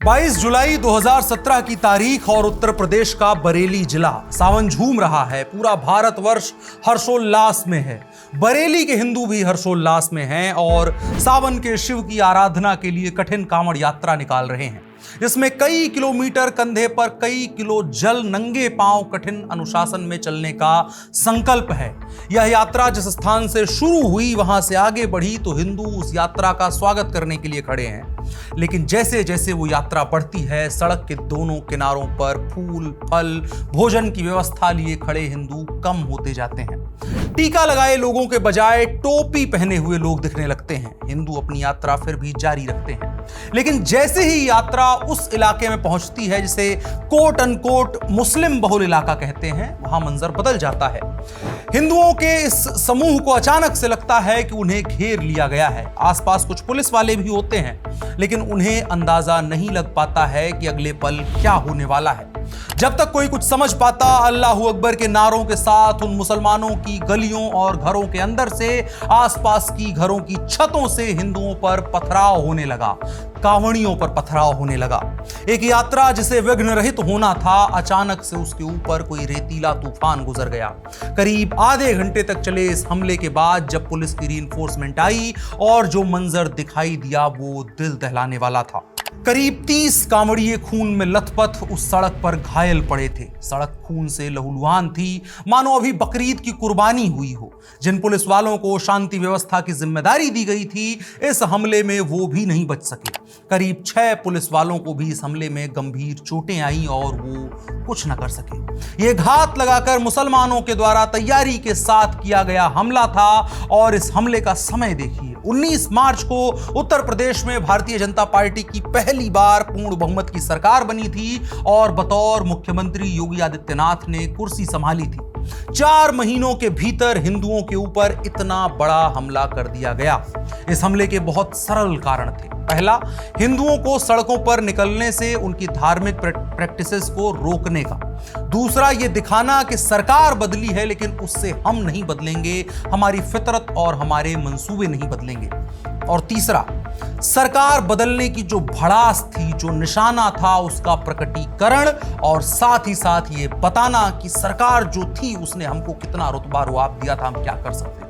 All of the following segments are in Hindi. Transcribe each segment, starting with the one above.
22 जुलाई 2017 की तारीख और उत्तर प्रदेश का बरेली जिला। सावन झूम रहा है, पूरा भारतवर्ष हर्षोल्लास में है। बरेली के हिंदू भी हर्षोल्लास में हैं और सावन के शिव की आराधना के लिए कठिन कांवड़ यात्रा निकाल रहे हैं। इसमें कई किलोमीटर कंधे पर कई किलो जल नंगे पांव कठिन अनुशासन में चलने का संकल्प है। यह यात्रा जिस स्थान से शुरू हुई वहां से आगे बढ़ी तो हिंदू उस यात्रा का स्वागत करने के लिए खड़े हैं। लेकिन जैसे जैसे वो यात्रा बढ़ती है, सड़क के दोनों किनारों पर फूल, फल, भोजन की व्यवस्था लिए खड़े हिंदू कम होते जाते हैं। टीका लगाए लोगों के बजाय टोपी पहने हुए लोग दिखने लगते हैं। हिंदू अपनी यात्रा फिर भी जारी रखते हैं। लेकिन जैसे ही यात्रा उस इलाके में पहुंचती है जिसे कोट अनकोट मुस्लिम बहुल इलाका कहते हैं, वहां मंजर बदल जाता है। हिंदुओं के इस समूह को अचानक से लगता है कि उन्हें घेर लिया गया है। आसपास कुछ पुलिस वाले भी होते हैं, लेकिन उन्हें अंदाजा नहीं लग पाता है कि अगले पल क्या होने वाला है। जब तक कोई कुछ समझ पाता, अल्लाहू अकबर के नारों के साथ उन मुसलमानों की गलियों और घरों के अंदर से, आसपास की घरों की छतों से हिंदुओं पर पथराव होने लगा, कांवड़ियों पर पथराव होने लगा। एक यात्रा जिसे विघ्न रहित होना था, अचानक से उसके ऊपर कोई रेतीला तूफान गुजर गया। करीब आधे घंटे तक चले इस हमले के बाद जब पुलिस की रीइंफोर्समेंट आई और जो मंजर दिखाई दिया वो दिल दहलाने वाला था। करीब 30 कांवड़िए खून में लथपथ उस सड़क पर घायल पड़े थे। सड़क खून से लहूलुहान थी, मानो अभी बकरीद की कुर्बानी हुई हो। जिन पुलिस वालों को शांति व्यवस्था की जिम्मेदारी दी गई थी, इस हमले में वो भी नहीं बच सके। करीब 6 पुलिस वालों को भी इस हमले में गंभीर चोटें आई और वो कुछ न कर सके। ये घात लगाकर मुसलमानों के द्वारा तैयारी के साथ किया गया हमला था। और इस हमले का समय देखिए, 19 मार्च को उत्तर प्रदेश में भारतीय जनता पार्टी की पहली बार पूर्ण बहुमत की सरकार बनी थी और बतौर मुख्यमंत्री योगी आदित्यनाथ ने कुर्सी संभाली थी। 4 महीनों के भीतर हिंदुओं के ऊपर इतना बड़ा हमला कर दिया गया। इस हमले के बहुत सरल कारण थे। पहला, हिंदुओं को सड़कों पर निकलने से उनकी धार्मिक प्रैक्टिसेस को रोकने का। दूसरा, यह दिखाना कि सरकार बदली है लेकिन उससे हम नहीं बदलेंगे, हमारी फितरत और हमारे मंसूबे नहीं बदलेंगे। और तीसरा, सरकार बदलने की जो भड़ास थी, जो निशाना था, उसका प्रकटीकरण और साथ ही साथ ये बताना कि सरकार जो थी उसने हमको कितना रुतबा रुआब दिया था, हम क्या कर सकते थे।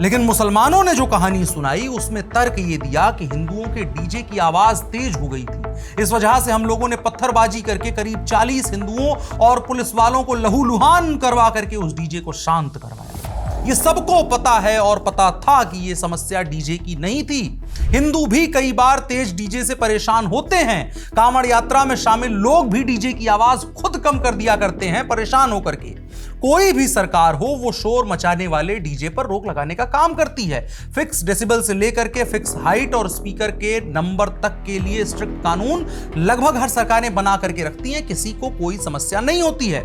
लेकिन मुसलमानों ने जो कहानी सुनाई उसमें तर्क ये दिया कि हिंदुओं के डीजे की आवाज तेज हो गई थी। इस वजह से हम लोगों ने पत्थरबाजी करके करीब 40 हिंदुओं और पुलिस वालों को लहूलुहान करवा करके उस डीजे को शांत करवाया। ये सबको पता है और पता था कि ये समस्या डीजे की नहीं थी। हिंदू भी कई बार तेज डीजे से परेशान होते हैं। कांवड़ यात्रा में शामिल लोग भी डीजे की आवाज खुद कम कर दिया करते हैं परेशान होकर के। कोई भी सरकार हो, वो शोर मचाने वाले डीजे पर रोक लगाने का काम करती है। फिक्स डेसिबल से लेकर के फिक्स हाइट और स्पीकर के नंबर तक के लिए स्ट्रिक्ट कानून लगभग हर सरकारें बना करके रखती हैं, किसी को कोई समस्या नहीं होती है।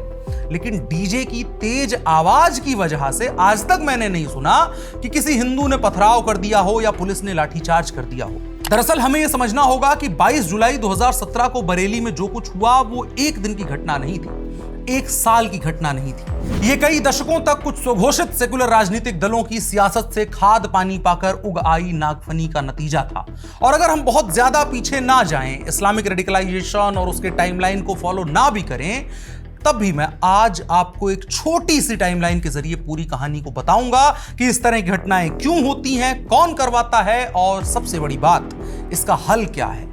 लेकिन डीजे की तेज आवाज की वजह से आज तक मैंने नहीं सुना कि किसी हिंदू ने पथराव कर दिया हो या पुलिस ने लाठीचार्ज कर दिया हो। दरअसल हमें यह समझना होगा कि 22 जुलाई 2017 को बरेली में जो कुछ हुआ वो एक दिन की घटना नहीं थी, एक साल की घटना नहीं थी। ये कई दशकों तक कुछ स्वघोषित सेकुलर राजनीतिक दलों की सियासत से खाद पानी पाकर उग आई नागफनी का नतीजा था। और अगर हम बहुत ज्यादा पीछे ना जाएं, इस्लामिक रेडिकलाइजेशन और उसके टाइमलाइन को फॉलो ना भी करें, तब भी मैं आज आपको एक छोटी सी टाइमलाइन के जरिए पूरी कहानी को बताऊंगा कि इस तरह की घटनाएं क्यों होती हैं, कौन करवाता है और सबसे बड़ी बात, इसका हल क्या है।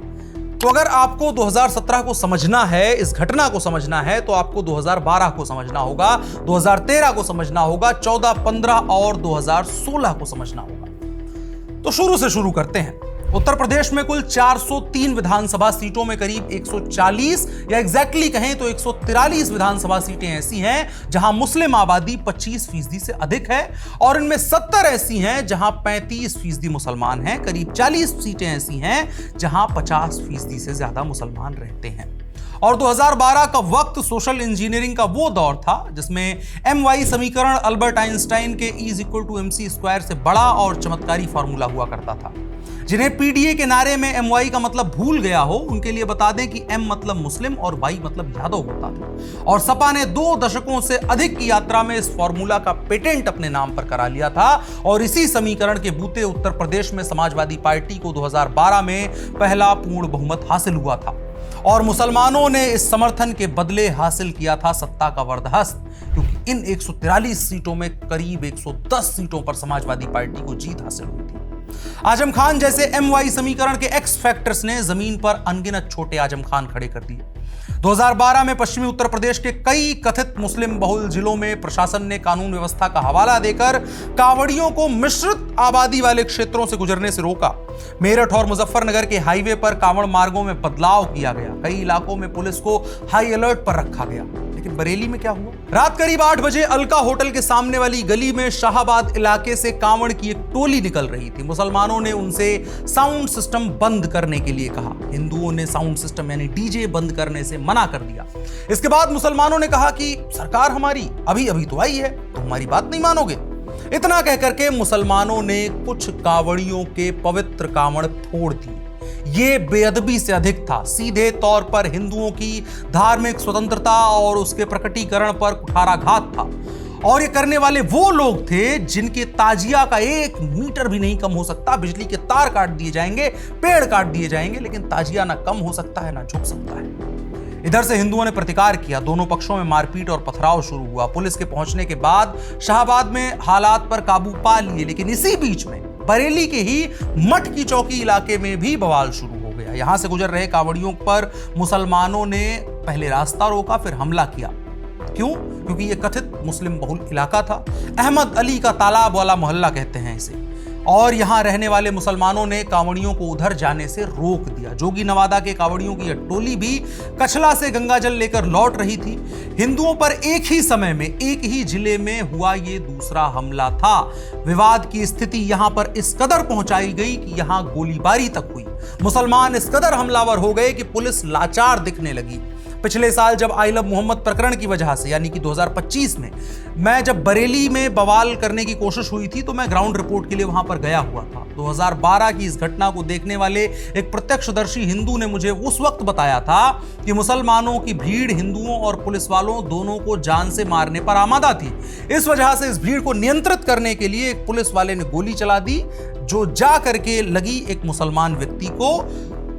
तो अगर आपको 2017 को समझना है, इस घटना को समझना है, तो आपको 2012 को समझना होगा, 2013 को समझना होगा, 14, 15 और 2016 को समझना होगा। तो शुरू से शुरू करते हैं। उत्तर प्रदेश में कुल 403 विधानसभा सीटों में करीब 140 या एग्जैक्टली कहें तो 143 विधानसभा सीटें ऐसी हैं जहां मुस्लिम आबादी 25% से अधिक है और इनमें 70 ऐसी हैं जहां 35% मुसलमान हैं। करीब 40 सीटें ऐसी हैं जहां 50% से ज्यादा मुसलमान रहते हैं। और 2012 का वक्त सोशल इंजीनियरिंग का वो दौर था जिसमें MY समीकरण अल्बर्ट आइंस्टाइन के E=mc² से बड़ा और चमत्कारी फॉर्मूला हुआ करता था। जिन्हें PDA के नारे में MY का मतलब भूल गया हो, उनके लिए बता दें कि M मतलब मुस्लिम और Y मतलब यादव होता था। और सपा ने 2 दशकों से अधिक की यात्रा में इस फॉर्मूला का पेटेंट अपने नाम पर करा लिया था और इसी समीकरण के बूते उत्तर प्रदेश में समाजवादी पार्टी को 2012 में पहला पूर्ण बहुमत हासिल हुआ था और मुसलमानों ने इस समर्थन के बदले हासिल किया था सत्ता का वरदहस्त, क्योंकि इन 143 सीटों में करीब 110 सीटों पर समाजवादी पार्टी को जीत हासिल हुई थी। आजम खान जैसे MY समीकरण के एक्स फैक्टर्स ने जमीन पर अनगिनत छोटे आजम खान खड़े कर दिए। 2012 में पश्चिमी उत्तर प्रदेश के कई कथित मुस्लिम बहुल जिलों में प्रशासन ने कानून व्यवस्था का हवाला देकर कांवड़ियों को मिश्रित आबादी वाले क्षेत्रों से गुजरने से रोका। मेरठ और मुजफ्फरनगर के हाईवे पर कांवड़ मार्गों में बदलाव किया गया। कई इलाकों में पुलिस को हाई अलर्ट पर रखा गया। लेकिन बरेली में क्या हुआ? रात करीब 8 बजे अलका होटल के सामने वाली गली में शाहाबाद इलाके से कांवड़ की एक टोली निकल रही थी। मुसलमानों ने उनसे साउंड सिस्टम बंद करने के लिए कहा। हिंदुओं ने साउंड सिस्टम यानी डीजे बंद करने से मना कर दिया। इसके बाद मुसलमानों ने कहा कि सरकार हमारी अभी अभी तो आई है, तो हमारी बात नहीं मानोगे। इतना कहकर के मुसलमानों ने कुछ कांवड़ियों के पवित्र कांवड़ फोड़ दिए। ये बेअदबी से अधिक था, सीधे तौर पर हिंदुओं की धार्मिक स्वतंत्रता और उसके प्रकटीकरण पर कुठाराघात था। और ये करने वाले वो लोग थे जिनके ताजिया का 1 मीटर भी नहीं कम हो सकता। बिजली के तार काट दिए जाएंगे, पेड़ काट दिए जाएंगे, लेकिन ताजिया ना कम हो सकता है ना झुक सकता है। इधर से हिंदुओं ने प्रतिकार किया। दोनों पक्षों में मारपीट और पथराव शुरू हुआ। पुलिस के पहुंचने के बाद शाहाबाद में हालात पर काबू पा लिए, लेकिन इसी बीच में बरेली के ही मठ की चौकी इलाके में भी बवाल शुरू हो गया। यहां से गुजर रहे कांवड़ियों पर मुसलमानों ने पहले रास्ता रोका, फिर हमला किया। क्यों? क्योंकि यह कथित मुस्लिम बहुल इलाका था। अहमद अली का तालाब वाला मोहल्ला कहते हैं इसे। और यहां रहने वाले मुसलमानों ने कांवड़ियों को उधर जाने से रोक दिया। जोगी नवादा के कांवड़ियों की यह टोली भी कछला से गंगाजल लेकर लौट रही थी। हिंदुओं पर एक ही समय में एक ही जिले में हुआ ये दूसरा हमला था। विवाद की स्थिति यहां पर इस कदर पहुंचाई गई कि यहां गोलीबारी तक हुई। मुसलमान इस कदर हमलावर हो गए कि पुलिस लाचार दिखने लगी। पिछले साल जब आई लव मोहम्मद प्रकरण की वजह से यानी कि 2025 में मैं जब बरेली में बवाल करने की कोशिश हुई थी तो मैं ग्राउंड रिपोर्ट के लिए वहां पर गया हुआ था। 2012 की इस घटना को देखने वाले एक प्रत्यक्षदर्शी हिंदू ने मुझे उस वक्त बताया था कि मुसलमानों की भीड़ हिंदुओं और पुलिस वालों दोनों को जान से मारने पर आमादा थी। इस वजह से इस भीड़ को नियंत्रित करने के लिए एक पुलिस वाले ने गोली चला दी, जो जा करके लगी एक मुसलमान व्यक्ति को।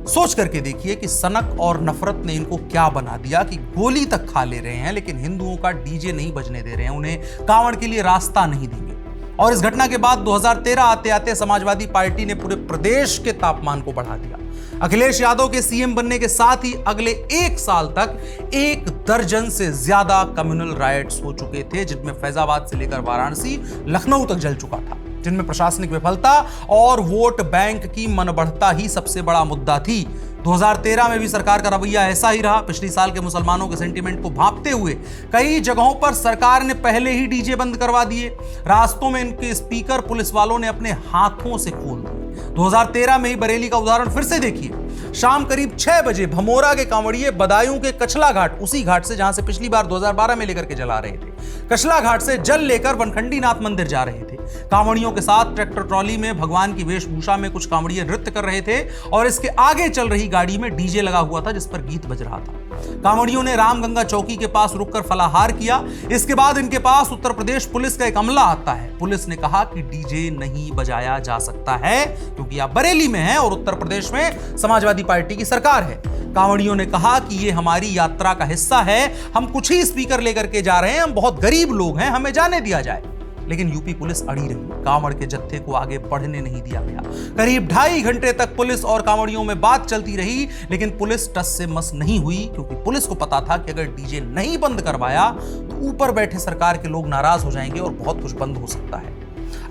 सोच करके देखिए कि सनक और नफरत ने इनको क्या बना दिया कि गोली तक खा ले रहे हैं, लेकिन हिंदुओं का डीजे नहीं बजने दे रहे हैं, उन्हें कांवड़ के लिए रास्ता नहीं देंगे। और इस घटना के बाद 2013 आते आते समाजवादी पार्टी ने पूरे प्रदेश के तापमान को बढ़ा दिया। अखिलेश यादव के सीएम बनने के साथ ही अगले 1 साल तक 1 दर्जन से ज्यादा कम्युनल राइट्स हो चुके थे, जिनमें फैजाबाद से लेकर वाराणसी, लखनऊ तक जल चुका था, जिनमें प्रशासनिक विफलता और वोट बैंक की मनबढ़ता ही सबसे बड़ा मुद्दा थी। 2013 में भी सरकार का रवैया ऐसा ही रहा। पिछले साल के मुसलमानों के सेंटीमेंट को भांपते हुए कई जगहों पर सरकार ने पहले ही डीजे बंद करवा दिए। रास्तों में इनके स्पीकर पुलिस वालों ने अपने हाथों से खोल दिए। 2013 में ही बरेली का उदाहरण फिर से देखिए। शाम करीब 6 बजे भमोरा के कांवड़िए बदायूं के कछला घाट, उसी घाट से जहां से पिछली बार 2012 में लेकर के जला रहे थे, कछला घाट से जल लेकर वनखंडी नाथ मंदिर जा रहे थे। कांवड़ियों के साथ ट्रैक्टर ट्रॉली में भगवान की वेशभूषा में कुछ कांवड़िए नृत्य कर रहे थे और इसके आगे चल रही गाड़ी में डीजे लगा हुआ था जिस पर गीत बज रहा था। कांवड़ियों ने रामगंगा चौकी के पास रुककर फलाहार किया। इसके बाद इनके पास उत्तर प्रदेश पुलिस का एक अमला आता है। पुलिस ने कहा कि डीजे नहीं बजाया जा सकता है क्योंकि आप बरेली में हैं और उत्तर प्रदेश में समाजवादी पार्टी की सरकार है। कांवड़ियों ने कहा कि ये हमारी यात्रा का हिस्सा है, हम कुछ ही स्पीकर लेकर के जा रहे हैं, हम बहुत गरीब लोग हैं, हमें जाने दिया जाए। लेकिन यूपी पुलिस अड़ी रही। कांवड़ के जत्थे को आगे बढ़ने नहीं दिया गया। करीब 2.5 घंटे तक पुलिस और कांवड़ियों में बात चलती रही, लेकिन पुलिस टस से मस नहीं हुई क्योंकि पुलिस को पता था कि अगर डीजे नहीं बंद करवाया तो ऊपर बैठे सरकार के लोग नाराज हो जाएंगे और बहुत कुछ बंद हो सकता है।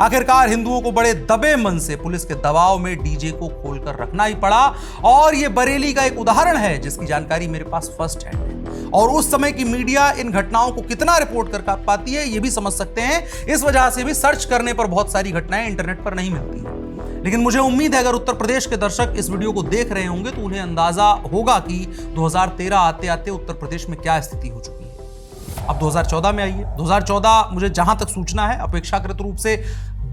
आखिरकार हिंदुओं को बड़े दबे मन से पुलिस के दबाव में डीजे को खोलकर रखना ही पड़ा और यह बरेली का एक उदाहरण है जिसकी जानकारी मेरे पास फर्स्ट हैंड है। और उस समय की मीडिया इन घटनाओं को कितना रिपोर्ट कर पाती है ये भी समझ सकते हैं। इस वजह से भी सर्च करने पर बहुत सारी घटनाएं इंटरनेट पर नहीं मिलती हैं। लेकिन मुझे उम्मीद है अगर उत्तर प्रदेश के दर्शक इस वीडियो को देख रहे होंगे तो उन्हें अंदाजा होगा कि 2013 आते आते उत्तर प्रदेश में क्या स्थिति हो चुकी है। अब 2014 में आइए। 2014 मुझे जहां तक सूचना है अपेक्षाकृत रूप से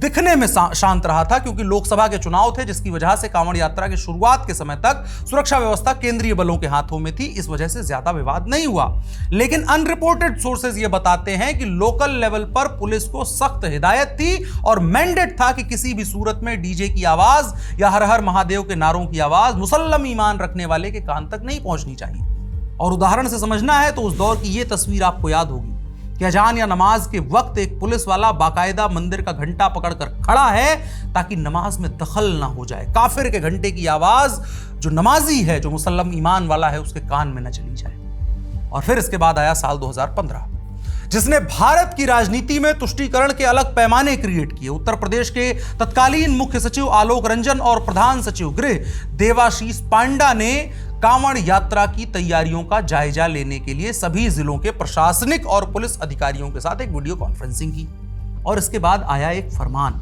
दिखने में शांत रहा था, क्योंकि लोकसभा के चुनाव थे, जिसकी वजह से कांवड़ यात्रा के शुरुआत के समय तक सुरक्षा व्यवस्था केंद्रीय बलों के हाथों में थी। इस वजह से ज्यादा विवाद नहीं हुआ। लेकिन अनरिपोर्टेड सोर्सेज ये बताते हैं कि लोकल लेवल पर पुलिस को सख्त हिदायत थी और मैंडेट था कि किसी भी सूरत में डीजे की आवाज या हर हर महादेव के नारों की आवाज मुसल्लम ईमान रखने वाले के कान तक नहीं पहुंचनी चाहिए। और उदाहरण से समझना है तो उस दौर की यह तस्वीर आपको याद होगी कि अजान या नमाज के वक्त एक पुलिस वाला बाकायदा मंदिर का घंटा पकड़कर खड़ा है ताकि नमाज में दखल ना हो जाए, काफिर के घंटे की आवाज जो नमाजी है, जो मुसल्लम ईमान वाला है, उसके कान में न चली जाए। और फिर इसके बाद आया साल 2015, जिसने भारत की राजनीति में तुष्टीकरण के अलग पैमाने क्रिएट किए। उत्तर प्रदेश के तत्कालीन मुख्य सचिव आलोक रंजन और प्रधान सचिव गृह देवाशीष पांडा ने कांवड़ यात्रा की तैयारियों का जायजा लेने के लिए सभी जिलों के प्रशासनिक और पुलिस अधिकारियों के साथ एक वीडियो कॉन्फ्रेंसिंग की। और इसके बाद आया एक फरमान।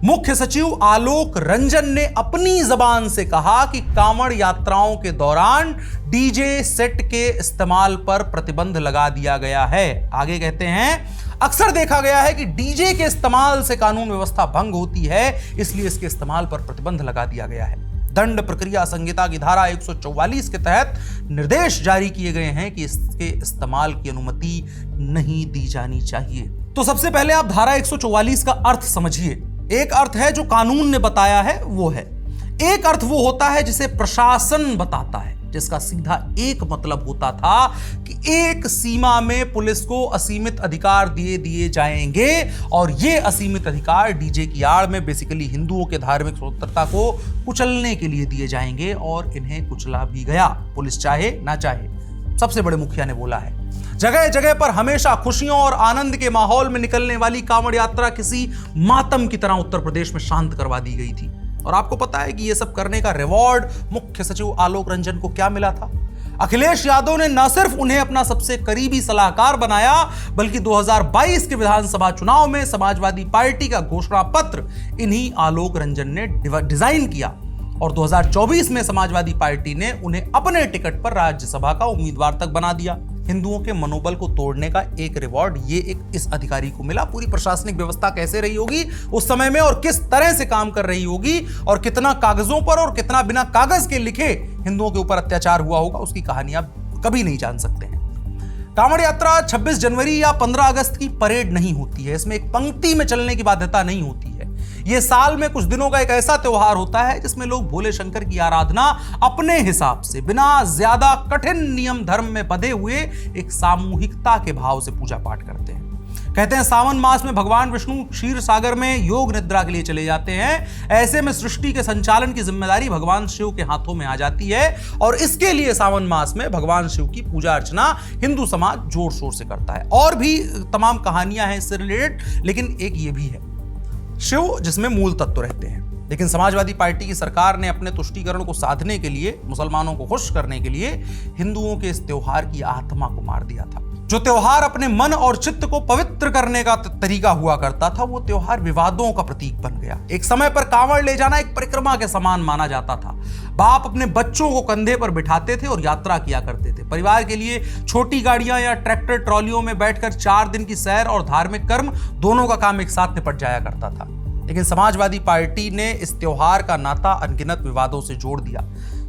मुख्य सचिव आलोक रंजन ने अपनी जबान से कहा कि कांवड़ यात्राओं के दौरान डीजे सेट के इस्तेमाल पर प्रतिबंध लगा दिया गया है। आगे कहते हैं, अक्सर देखा गया है कि डीजे के इस्तेमाल से कानून व्यवस्था भंग होती है, इसलिए इसके इस्तेमाल पर प्रतिबंध लगा दिया गया है। दंड प्रक्रिया संहिता की धारा 144 के तहत निर्देश जारी किए गए हैं कि इसके इस्तेमाल की अनुमति नहीं दी जानी चाहिए। तो सबसे पहले आप धारा 144 का अर्थ समझिए। एक अर्थ है जो कानून ने बताया है, वो है। एक अर्थ वो होता है जिसे प्रशासन बताता है, जिसका सीधा एक मतलब होता था कि एक सीमा में पुलिस को असीमित अधिकार दिए जाएंगे और ये असीमित अधिकार डीजे की आड़ में बेसिकली हिंदुओं के धार्मिक स्वतंत्रता को कुचलने के लिए दिए जाएंगे, और इन्हें कुचला भी गया, पुलिस चाहे ना चाहे। सबसे बड़े मुखिया ने बोला है, जगह जगह पर हमेशा खुशियों और आनंद के माहौल में निकलने वाली कांवड़ यात्रा किसी मातम की तरह उत्तर प्रदेश में शांत करवा दी गई थी। और आपको पता है कि यह सब करने का रिवॉर्ड मुख्य सचिव आलोक रंजन को क्या मिला था? अखिलेश यादव ने न सिर्फ उन्हें अपना सबसे करीबी सलाहकार बनाया, बल्कि 2022 के विधानसभा चुनाव में समाजवादी पार्टी का घोषणा पत्र इन्हीं आलोक रंजन ने डिजाइन किया। और 2024 में समाजवादी पार्टी ने उन्हें अपने टिकट पर राज्यसभा का उम्मीदवार तक बना दिया। हिंदुओं के मनोबल को तोड़ने का एक रिवॉर्ड ये एक इस अधिकारी को मिला। पूरी प्रशासनिक व्यवस्था कैसे रही होगी उस समय में और किस तरह से काम कर रही होगी और कितना कागजों पर और कितना बिना कागज के लिखे हिंदुओं के ऊपर अत्याचार हुआ होगा, उसकी कहानी आप कभी नहीं जान सकते हैं। कांवड़ यात्रा 26 जनवरी या 15 अगस्त की परेड नहीं होती है। इसमें एक पंक्ति में चलने की बाध्यता नहीं होती है। यह साल में कुछ दिनों का एक ऐसा त्योहार होता है जिसमें लोग भोले शंकर की आराधना अपने हिसाब से, बिना ज्यादा कठिन नियम धर्म में बंधे हुए, एक सामूहिकता के भाव से पूजा पाठ करते हैं। कहते हैं सावन मास में भगवान विष्णु क्षीर सागर में योग निद्रा के लिए चले जाते हैं। ऐसे में सृष्टि के संचालन की जिम्मेदारी भगवान शिव के हाथों में आ जाती है और इसके लिए सावन मास में भगवान शिव की पूजा अर्चना हिंदू समाज जोर शोर से करता है। और भी तमाम कहानियां हैं इससे रिलेटेड, लेकिन एक ये भी है, शिव जिसमें मूल तत्व रहते हैं। लेकिन समाजवादी पार्टी की सरकार ने अपने तुष्टीकरण को साधने के लिए, मुसलमानों को खुश करने के लिए हिंदुओं के इस त्योहार की आत्मा को मार दिया था। जो त्योहार अपने मन और चित्त को पवित्र करने का तरीका हुआ करता था, वो त्योहार विवादों का प्रतीक बन गया। एक समय पर कांवड़ ले जाना एक परिक्रमा के समान माना जाता था। बाप अपने बच्चों को कंधे पर बिठाते थे और यात्रा किया करते थे। परिवार के लिए छोटी गाड़ियां या ट्रैक्टर ट्रॉलियों में बैठकर 4 दिन की सैर और धार्मिक कर्म दोनों का काम एक साथ निपट जाया करता था। लेकिन समाजवादी पार्टी ने इस त्योहार का नाता अनगिनत विवादों से जोड़ दिया।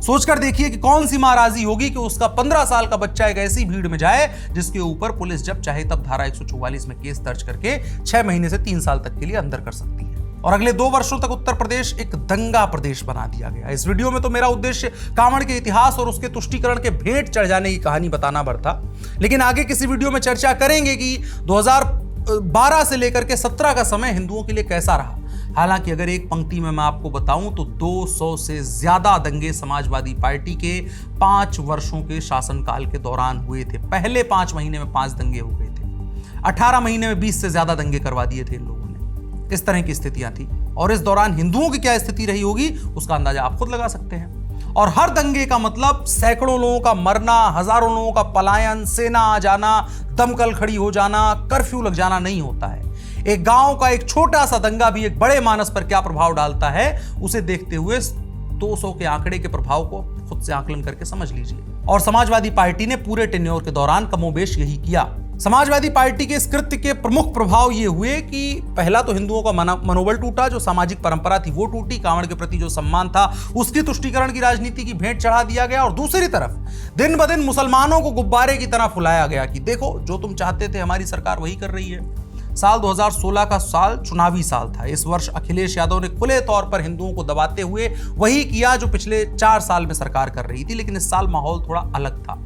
सोचकर देखिए कि कौन सी मां राजी होगी कि उसका 15 साल का बच्चा एक ऐसी भीड़ में जाए जिसके ऊपर पुलिस जब चाहे तब धारा 144 में केस दर्ज करके 6 महीने से 3 साल तक के लिए अंदर कर सकती है। और अगले 2 वर्षों तक उत्तर प्रदेश एक दंगा प्रदेश बना दिया गया। इस वीडियो में तो मेरा उद्देश्य कांवड़ के इतिहास और उसके तुष्टीकरण के भेंट चढ़ जाने की कहानी बताना भर था, लेकिन आगे किसी वीडियो में चर्चा करेंगे कि 2012 से लेकर के 17 का समय हिंदुओं के लिए कैसा रहा। हालांकि अगर एक पंक्ति में मैं आपको बताऊं तो 200 से ज्यादा दंगे समाजवादी पार्टी के 5 वर्षों के शासनकाल के दौरान हुए थे। पहले 5 महीने में 5 दंगे हो गए थे। 18 महीने में 20 से ज्यादा दंगे करवा दिए थे इन लोगों ने। इस तरह की स्थितियां थी और इस दौरान हिंदुओं की क्या स्थिति रही होगी उसका अंदाजा आप खुद लगा सकते हैं। और हर दंगे का मतलब सैकड़ों लोगों का मरना, हजारों लोगों का पलायन, सेना आ जाना, दमकल खड़ी हो जाना, कर्फ्यू लग जाना नहीं होता है। एक गांव का एक छोटा सा दंगा भी एक बड़े मानस पर क्या प्रभाव डालता है, उसे देखते हुए 200 के आंकड़े के प्रभाव को खुद से आकलन करके समझ लीजिए। और समाजवादी पार्टी ने पूरे टेन्योर के दौरान कमोबेश यही किया। समाजवादी पार्टी के इस कृत्य के प्रमुख प्रभाव ये हुए कि पहला तो हिंदुओं का मनोबल टूटा, जो सामाजिक परंपरा थी वो टूटी, कांवड़ के प्रति जो सम्मान था उसकी तुष्टीकरण की राजनीति की भेंट चढ़ा दिया गया। और दूसरी तरफ दिन ब दिन मुसलमानों को गुब्बारे की तरह फुलाया गया कि देखो जो तुम चाहते थे हमारी सरकार वही कर रही है। साल 2016 का साल चुनावी साल था। इस वर्ष अखिलेश यादव ने खुले तौर पर हिंदुओं को दबाते हुए वही किया जो पिछले 4 साल में सरकार कर रही थी, लेकिन इस साल माहौल थोड़ा अलग था।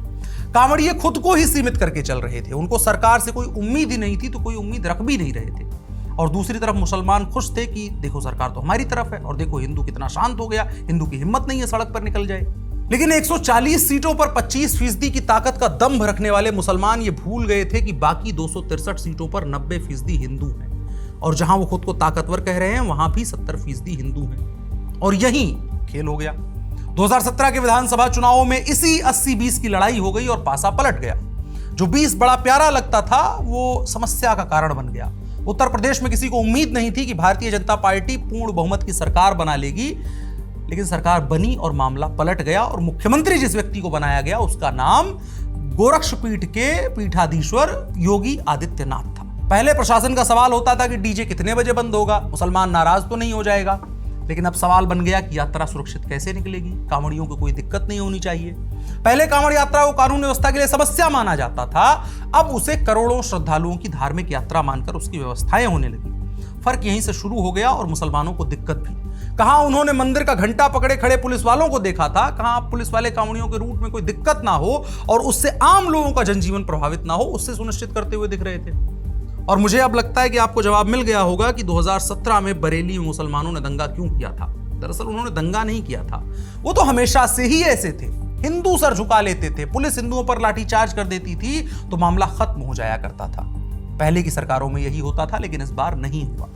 कांवड़िए खुद को ही सीमित करके चल रहे थे, उनको सरकार से कोई उम्मीद ही नहीं थी, तो कोई उम्मीद रख भी नहीं रहे थे। और दूसरी तरफ मुसलमान खुश थे कि देखो सरकार तो हमारी तरफ है, और देखो हिंदू कितना शांत हो गया, हिंदू की हिम्मत नहीं है सड़क पर निकल जाए। लेकिन 140 सीटों पर 25% की ताकत का दम्भ रखने वाले मुसलमान ये भूल गए थे कि बाकी 263 सीटों पर 90% हिंदू हैं, और जहां वो खुद को ताकतवर कह रहे हैं वहां भी 70% हिंदू हैं। और यही खेल हो गया। 2017 के विधानसभा चुनावों में इसी 80-20 की लड़ाई हो गई और पासा पलट गया। जो 20 बड़ा प्यारा लगता था वो समस्या का कारण बन गया। उत्तर प्रदेश में किसी को उम्मीद नहीं थी कि भारतीय जनता पार्टी पूर्ण बहुमत की सरकार बना लेगी, लेकिन सरकार बनी और मामला पलट गया। और मुख्यमंत्री जिस व्यक्ति को बनाया गया उसका नाम गोरक्षपीठ के पीठाधीश्वर योगी आदित्यनाथ था। पहले प्रशासन का सवाल होता था कि डीजे कितने बजे बंद होगा, मुसलमान नाराज तो नहीं हो जाएगा। लेकिन अब सवाल बन गया कि यात्रा सुरक्षित कैसे निकलेगी, कांवड़ियों को कोई दिक्कत नहीं होनी चाहिए। पहले कांवड़ यात्रा को कानून व्यवस्था के लिए समस्या माना जाता था, अब उसे करोड़ों श्रद्धालुओं की धार्मिक यात्रा मानकर उसकी व्यवस्थाएं होने लगी। फर्क यहीं से शुरू हो गया और मुसलमानों को दिक्कत भी। कहां उन्होंने मंदिर का घंटा पकड़े खड़े पुलिस वालों को देखा था, कहां पुलिस वाले कांवड़ियों के रूट में कोई दिक्कत ना हो और उससे आम लोगों का जनजीवन प्रभावित ना हो, उससे सुनिश्चित करते हुए दिख रहे थे। और मुझे अब लगता है कि आपको जवाब मिल गया होगा कि 2017 में बरेली में मुसलमानों ने दंगा क्यों किया था। दरअसल उन्होंने दंगा नहीं किया था, वो तो हमेशा से ही ऐसे थे। हिंदू सर झुका लेते थे, पुलिस हिंदुओं पर लाठीचार्ज कर देती थी तो मामला खत्म हो जाया करता था। पहले की सरकारों में यही होता था, लेकिन इस बार नहीं हुआ।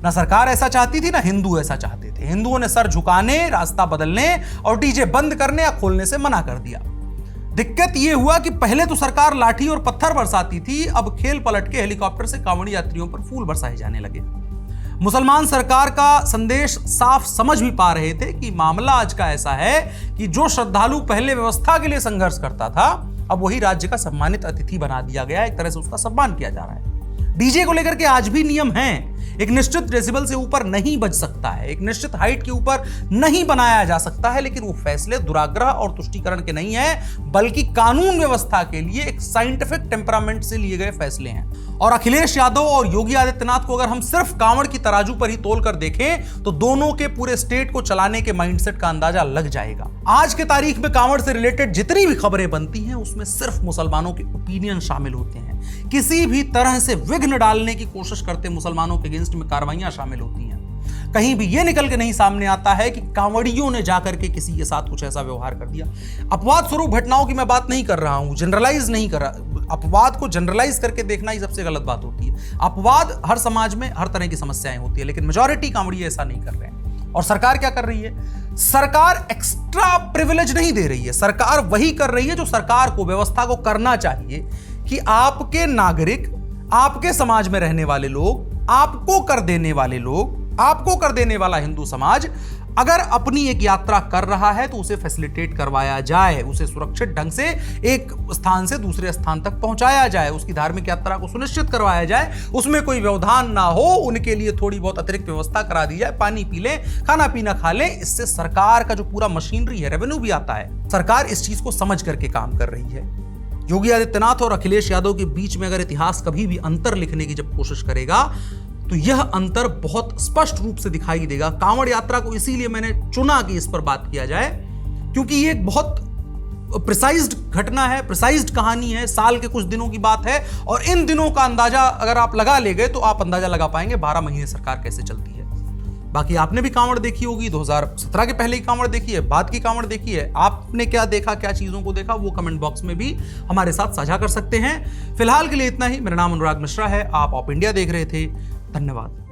ना सरकार ऐसा चाहती थी, ना हिंदू ऐसा चाहते थे। हिंदुओं ने सर झुकाने, रास्ता बदलने और डीजे बंद करने या खोलने से मना कर दिया। दिक्कत यह हुआ कि पहले तो सरकार लाठी और पत्थर बरसाती थी, अब खेल पलट के हेलीकॉप्टर से कांवड़ी यात्रियों पर फूल बरसाए जाने लगे। मुसलमान सरकार का संदेश साफ समझ भी पा रहे थे कि मामला आज का ऐसा है कि जो श्रद्धालु पहले व्यवस्था के लिए संघर्ष करता था, अब वही राज्य का सम्मानित अतिथि बना दिया गया। एक तरह से उसका सम्मान किया जा रहा है। डीजे को लेकर के आज भी नियम हैं। एक निश्चित डेसिबल से ऊपर नहीं बज सकता है, एक निश्चित हाइट के ऊपर नहीं बनाया जा सकता है, लेकिन वो फैसले दुराग्रह और तुष्टीकरण के नहीं है, बल्कि कानून व्यवस्था के लिए एक साइंटिफिक टेम्परामेंट से लिए गए फैसले हैं। और अखिलेश यादव और योगी आदित्यनाथ को अगर हम सिर्फ कांवड़ की तराजू पर ही तोल कर देखें तो दोनों के पूरे स्टेट को चलाने के माइंडसेट का अंदाजा लग जाएगा। आज के तारीख में कांवड़ से रिलेटेड जितनी भी खबरें बनती हैं उसमें सिर्फ मुसलमानों के ओपिनियन शामिल होते हैं। किसी भी तरह से विघ्न डालने की कोशिश करते मुसलमानों के अगेंस्ट में कार्रवाइयां शामिल होती हैं। कहीं भी यह निकल के नहीं सामने आता है कि कांवड़ियों ने जाकर के किसी के साथ कुछ ऐसा व्यवहार कर दिया। अपवाद स्वरूप घटनाओं की मैं बात नहीं कर रहा हूं, जनरलाइज नहीं कर रहा। अपवाद को जनरलाइज करके देखना ही सबसे गलत बात होती है। अपवाद हर समाज में हर तरह की समस्याएं होती है, लेकिन मेजॉरिटी कांवड़ी ऐसा नहीं कर रहे हैं। और सरकार क्या कर रही है? सरकार एक्स्ट्रा प्रिविलेज नहीं दे रही है। सरकार वही कर रही है जो सरकार को, व्यवस्था को करना चाहिए कि आपके नागरिक, आपके समाज में रहने वाले लोग, आपको कर देने वाले लोग, आपको कर देने वाला हिंदू समाज अगर अपनी एक यात्रा कर रहा है तो उसे फैसिलिटेट करवाया जाए, उसे सुरक्षित ढंग से एक स्थान से दूसरे स्थान तक पहुंचाया जाए, उसकी धार्मिक यात्रा को सुनिश्चित करवाया जाए, उसमें कोई व्यवधान ना हो, उनके लिए थोड़ी बहुत अतिरिक्त व्यवस्था करा दी जाए, पानी पी लें, खाना पीना खा लें। इससे सरकार का जो पूरा मशीनरी है, रेवेन्यू भी आता है। सरकार इस चीज को समझ करके काम कर रही है। योगी आदित्यनाथ और अखिलेश यादव के बीच में अगर इतिहास कभी भी अंतर लिखने की जब कोशिश करेगा तो यह अंतर बहुत स्पष्ट रूप से दिखाई देगा। कांवड़ यात्रा को इसीलिए मैंने चुना कि इस पर बात किया जाए, क्योंकि ये एक बहुत प्रिसाइज्ड घटना है, प्रिसाइज्ड कहानी है, साल के कुछ दिनों की बात है। और इन दिनों का अंदाजा अगर आप लगा ले गए तो आप अंदाजा लगा पाएंगे 12 महीने सरकार कैसे चलती है। बाकी आपने भी कांवड़ देखी होगी, 2017 के पहले की कांवड़ देखी है, बाद की कांवड़ देखी है। आपने क्या देखा, क्या चीजों को देखा, वो कमेंट बॉक्स में भी हमारे साथ साझा कर सकते हैं। फिलहाल के लिए इतना ही। मेरा नाम अनुराग मिश्रा है, आप ऑप इंडिया देख रहे थे। धन्यवाद।